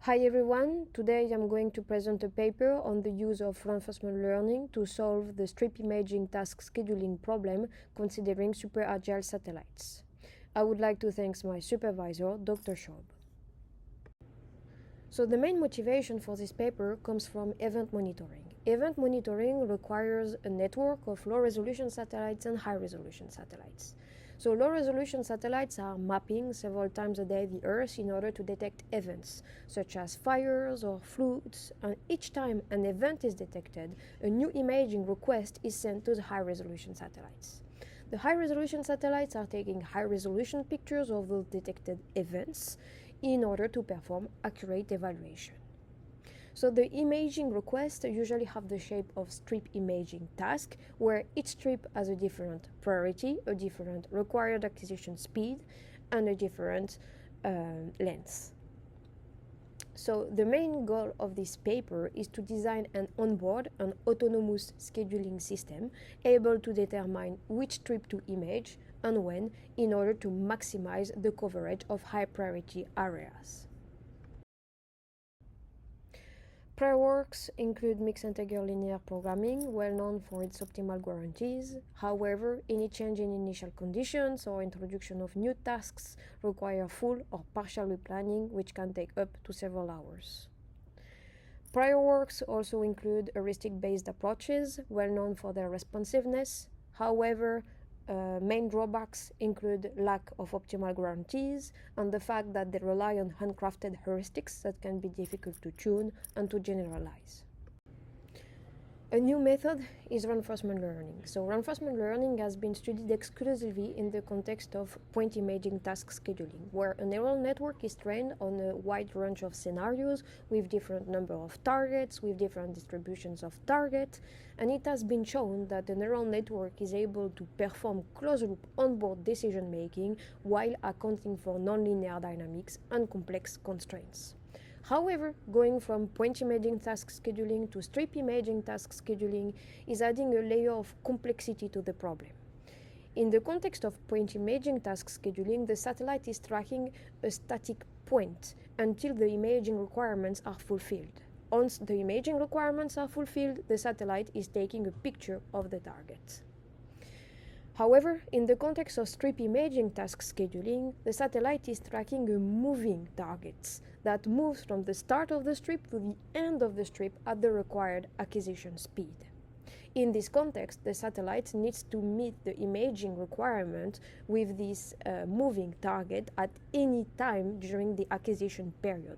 Hi everyone, today I'm going to present a paper on the use of reinforcement learning to solve the strip imaging task scheduling problem considering super-agile satellites. I would like to thank my supervisor, Dr. Schaub. So the main motivation for this paper comes from event monitoring. Event monitoring requires a network of low-resolution satellites and high-resolution satellites. So low-resolution satellites are mapping several times a day the Earth in order to detect events, such as fires or floods, and each time an event is detected, a new imaging request is sent to the high-resolution satellites. The high-resolution satellites are taking high-resolution pictures of those detected events in order to perform accurate evaluation. So the imaging requests usually have the shape of strip imaging task, where each strip has a different priority, a different required acquisition speed, and a different length. So the main goal of this paper is to design an onboard and autonomous scheduling system able to determine which strip to image and when in order to maximize the coverage of high priority areas. Prior works include mixed integer linear programming, well known for its optimal guarantees. However, any change in initial conditions or introduction of new tasks require full or partial replanning, which can take up to several hours. Prior works also include heuristic-based approaches, well known for their responsiveness. However, main drawbacks include lack of optimal guarantees and the fact that they rely on handcrafted heuristics that can be difficult to tune and to generalize. A new method is reinforcement learning. So reinforcement learning has been studied exclusively in the context of point imaging task scheduling, where a neural network is trained on a wide range of scenarios with different number of targets, with different distributions of targets, and it has been shown that the neural network is able to perform closed-loop onboard decision-making while accounting for nonlinear dynamics and complex constraints. However, going from point imaging task scheduling to strip imaging task scheduling is adding a layer of complexity to the problem. In the context of point imaging task scheduling, the satellite is tracking a static point until the imaging requirements are fulfilled. Once the imaging requirements are fulfilled, the satellite is taking a picture of the target. However, in the context of strip imaging task scheduling, the satellite is tracking a moving target that moves from the start of the strip to the end of the strip at the required acquisition speed. In this context, the satellite needs to meet the imaging requirement with this moving target at any time during the acquisition period.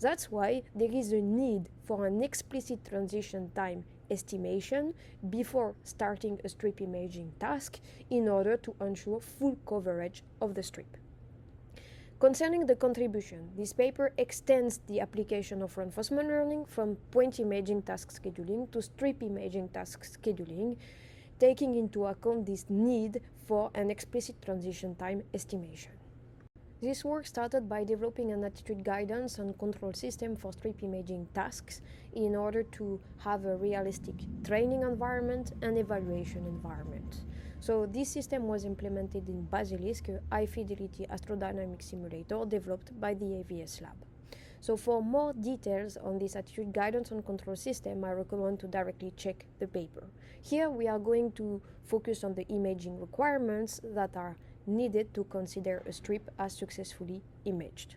That's why there is a need for an explicit transition time estimation before starting a strip imaging task in order to ensure full coverage of the strip. Concerning the contribution, this paper extends the application of reinforcement learning from point imaging task scheduling to strip imaging task scheduling, taking into account this need for an explicit transition time estimation. This work started by developing an attitude guidance and control system for strip imaging tasks in order to have a realistic training environment and evaluation environment. So this system was implemented in Basilisk, a high-fidelity astrodynamic simulator developed by the AVS lab. So for more details on this attitude guidance and control system, I recommend to directly check the paper. Here we are going to focus on the imaging requirements that are needed to consider a strip as successfully imaged.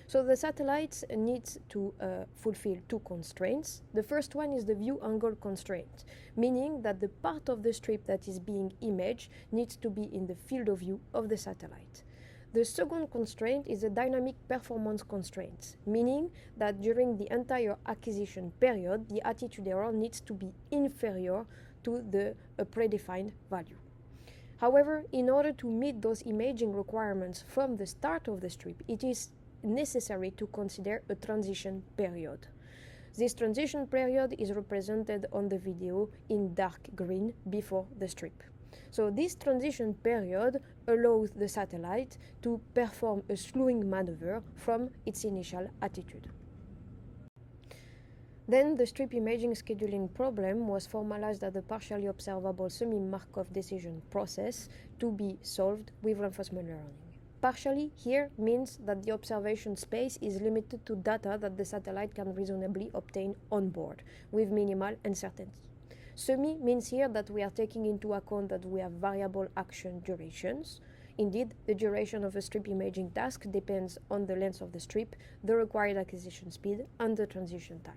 So the satellites needs to fulfill two constraints. The first one is the view angle constraint, meaning that the part of the strip that is being imaged needs to be in the field of view of the satellite. The second constraint is a dynamic performance constraint, meaning that during the entire acquisition period, the attitude error needs to be inferior to the predefined value. However, in order to meet those imaging requirements from the start of the strip, it is necessary to consider a transition period. This transition period is represented on the video in dark green before the strip. So this transition period allows the satellite to perform a slewing maneuver from its initial attitude. Then the strip imaging scheduling problem was formalized as a partially observable semi-Markov decision process to be solved with reinforcement learning. partially here means that the observation space is limited to data that the satellite can reasonably obtain on board, with minimal uncertainty. Semi means here that we are taking into account that we have variable action durations. Indeed, the duration of a strip imaging task depends on the length of the strip, the required acquisition speed, and the transition time.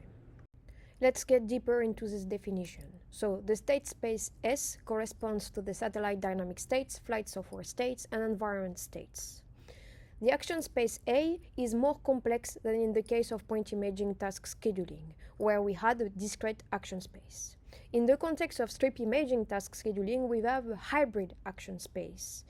Let's get deeper into this definition. So, the state space S corresponds to the satellite dynamic states, flight software states, and environment states. The action space A is more complex than in the case of point imaging task scheduling, where we had a discrete action space. In the context of strip imaging task scheduling, we have a hybrid action space,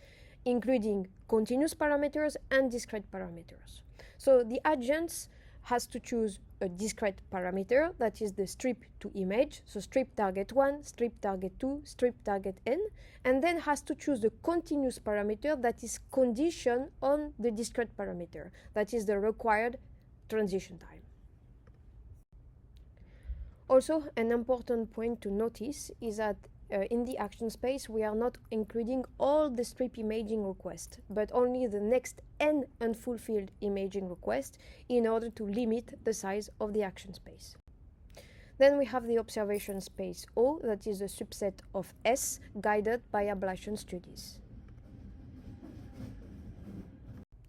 including continuous parameters and discrete parameters. So the agent has to choose a discrete parameter, that is the strip to image, so strip target 1, strip target 2, strip target n, and then has to choose the continuous parameter that is conditioned on the discrete parameter, that is the required transition time. Also, an important point to notice is that in the action space, we are not including all the strip imaging requests, but only the next n unfulfilled imaging request in order to limit the size of the action space. Then we have the observation space O, that is a subset of S, guided by ablation studies.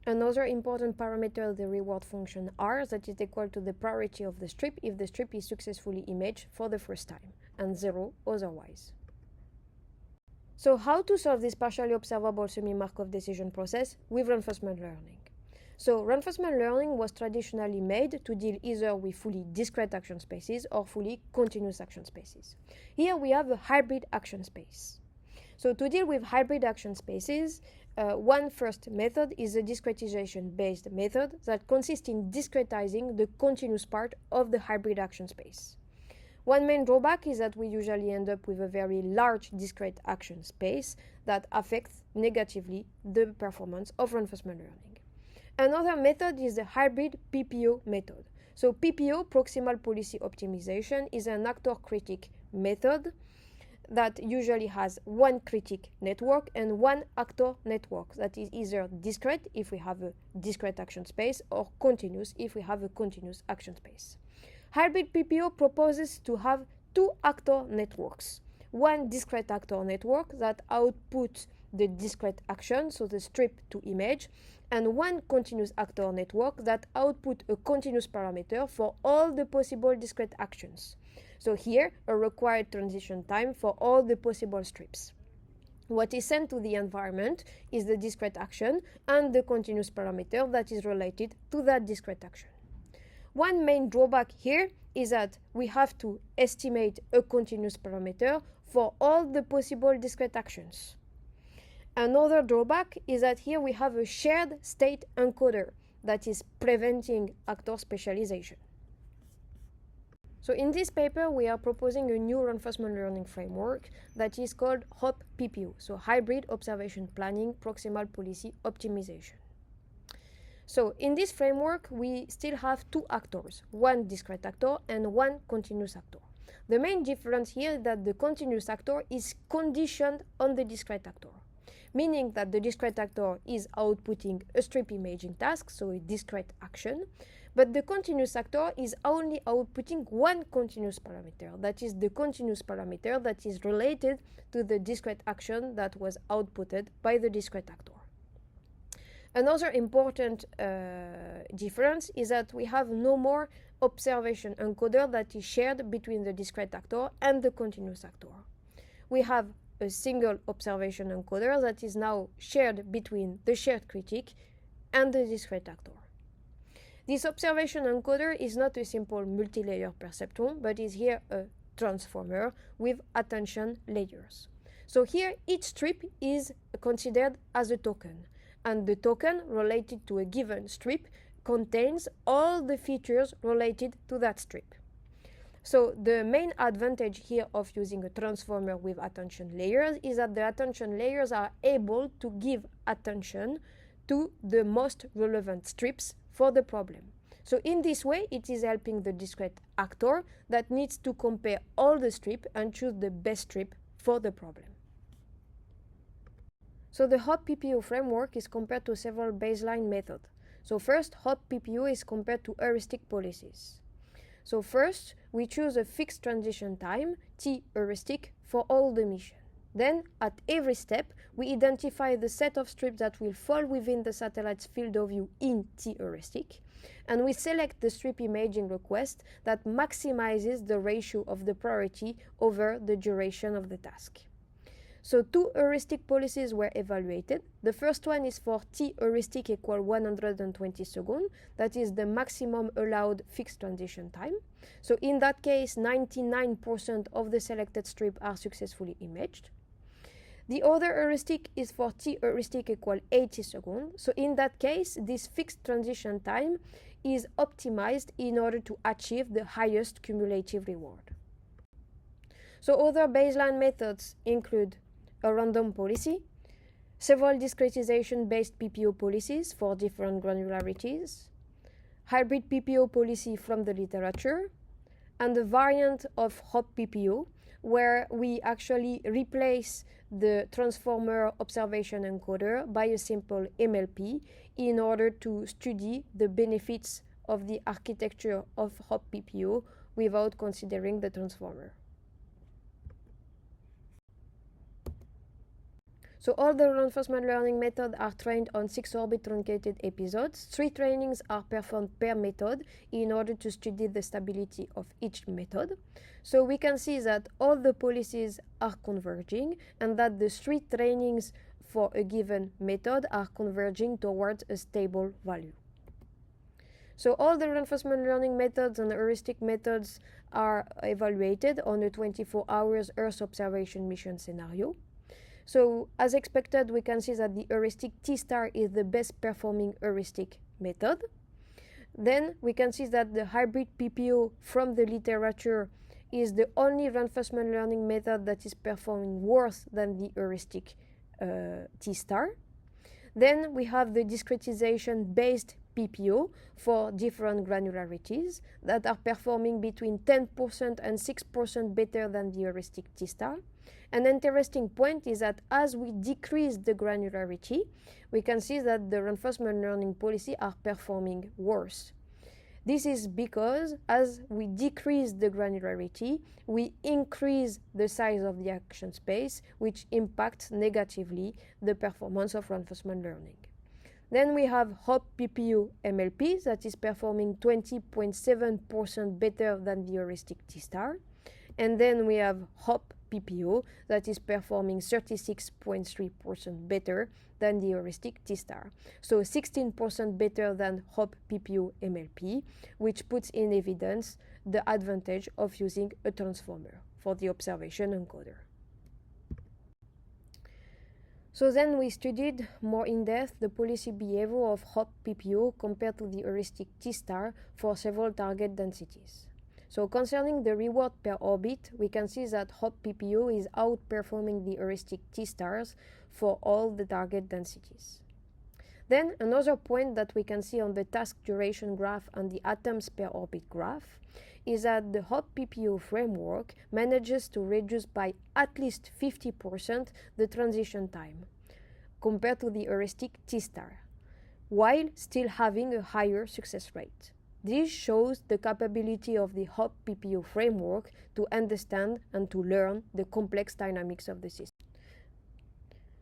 Another important parameter is the reward function R, that is equal to the priority of the strip if the strip is successfully imaged for the first time, and 0 otherwise. So how to solve this partially observable semi-Markov decision process with reinforcement learning? So reinforcement learning was traditionally made to deal either with fully discrete action spaces or fully continuous action spaces. Here we have a hybrid action space. So to deal with hybrid action spaces, one first method is a discretization-based method that consists in discretizing the continuous part of the hybrid action space. One main drawback is that we usually end up with a very large discrete action space that affects negatively the performance of reinforcement learning. Another method is the hybrid PPO method. So PPO, proximal policy optimization, is an actor critic method that usually has one critic network and one actor network that is either discrete if we have a discrete action space or continuous if we have a continuous action space. Hybrid PPO proposes to have two actor networks. One discrete actor network that outputs the discrete action, so the strip to image, and one continuous actor network that outputs a continuous parameter for all the possible discrete actions. So here, a required transition time for all the possible strips. What is sent to the environment is the discrete action and the continuous parameter that is related to that discrete action. One main drawback here is that we have to estimate a continuous parameter for all the possible discrete actions. Another drawback is that here we have a shared state encoder that is preventing actor specialization. So in this paper, we are proposing a new reinforcement learning framework that is called HOP-PPO, so Hybrid Observation Planning Proximal Policy Optimization. So in this framework, we still have two actors, one discrete actor and one continuous actor. The main difference here is that the continuous actor is conditioned on the discrete actor, meaning that the discrete actor is outputting a strip imaging task, so a discrete action, but the continuous actor is only outputting one continuous parameter, that is the continuous parameter that is related to the discrete action that was outputted by the discrete actor. Another important difference is that we have no more observation encoder that is shared between the discrete actor and the continuous actor. We have a single observation encoder that is now shared between the shared critic and the discrete actor. This observation encoder is not a simple multi-layer perceptron, but is here a transformer with attention layers. So here each strip is considered as a token, and the token related to a given strip contains all the features related to that strip. So the main advantage here of using a transformer with attention layers is that the attention layers are able to give attention to the most relevant strips for the problem. So in this way, it is helping the discrete actor that needs to compare all the strips and choose the best strip for the problem. So the HOP-PPO framework is compared to several baseline methods. So first, HOP-PPO is compared to heuristic policies. So first, we choose a fixed transition time, T heuristic, for all the mission. Then, at every step, we identify the set of strips that will fall within the satellite's field of view in T heuristic, and we select the strip imaging request that maximizes the ratio of the priority over the duration of the task. So two heuristic policies were evaluated. The first one is for T heuristic equal 120 seconds. That is the maximum allowed fixed transition time. So in that case, 99% of the selected strips are successfully imaged. The other heuristic is for T heuristic equal 80 seconds. So in that case, this fixed transition time is optimized in order to achieve the highest cumulative reward. So other baseline methods include a random policy, several discretization-based PPO policies for different granularities, hybrid PPO policy from the literature, and a variant of HOP-PPO where we actually replace the transformer observation encoder by a simple MLP in order to study the benefits of the architecture of HOP-PPO without considering the transformer. So all the reinforcement learning methods are trained on 6-orbit truncated episodes. 3 trainings are performed per method in order to study the stability of each method. So we can see that all the policies are converging and that the 3 trainings for a given method are converging towards a stable value. So all the reinforcement learning methods and heuristic methods are evaluated on a 24 hours Earth observation mission scenario. So, as expected, we can see that the heuristic T-star is the best performing heuristic method. Then we can see that the hybrid PPO from the literature is the only reinforcement learning method that is performing worse than the heuristic T-star. Then we have the discretization-based PPO for different granularities that are performing between 10% and 6% better than the heuristic T-star. An interesting point is that as we decrease the granularity, we can see that the reinforcement learning policy are performing worse. This is because as we decrease the granularity, we increase the size of the action space, which impacts negatively the performance of reinforcement learning. Then we have HOP-PPO MLP that is performing 20.7% better than the heuristic T-star. And then we have HOP-PPO that is performing 36.3% better than the heuristic T-star. So 16% better than HOP-PPO MLP, which puts in evidence the advantage of using a transformer for the observation encoder. So then we studied more in depth the policy behavior of HOP-PPO compared to the heuristic T-star for several target densities. So concerning the reward per orbit, we can see that HOP-PPO is outperforming the heuristic T-stars for all the target densities. Then another point that we can see on the task duration graph and the atoms per orbit graph is that the HOP-PPO framework manages to reduce by at least 50% the transition time compared to the heuristic T-star, while still having a higher success rate. This shows the capability of the HOP-PPO framework to understand and to learn the complex dynamics of the system.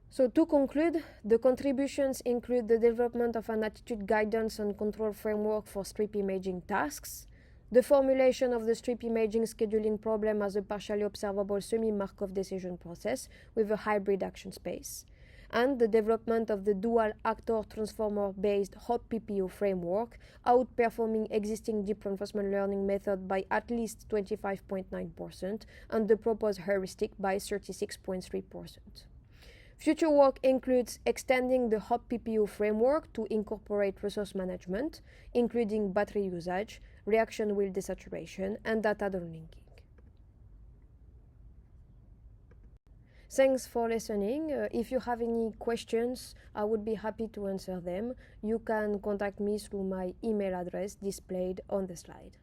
So to conclude, the contributions include the development of an attitude guidance and control framework for strip imaging tasks, the formulation of the strip imaging scheduling problem as a partially observable semi-Markov decision process with a hybrid action space, and the development of the dual actor transformer-based HOP-PPO framework, outperforming existing deep reinforcement learning method by at least 25.9% and the proposed heuristic by 36.3%. Future work includes extending the HOP-PPO framework to incorporate resource management, including battery usage, reaction wheel desaturation, and data downlinking. Thanks for listening. If you have any questions, I would be happy to answer them. You can contact me through my email address displayed on the slide.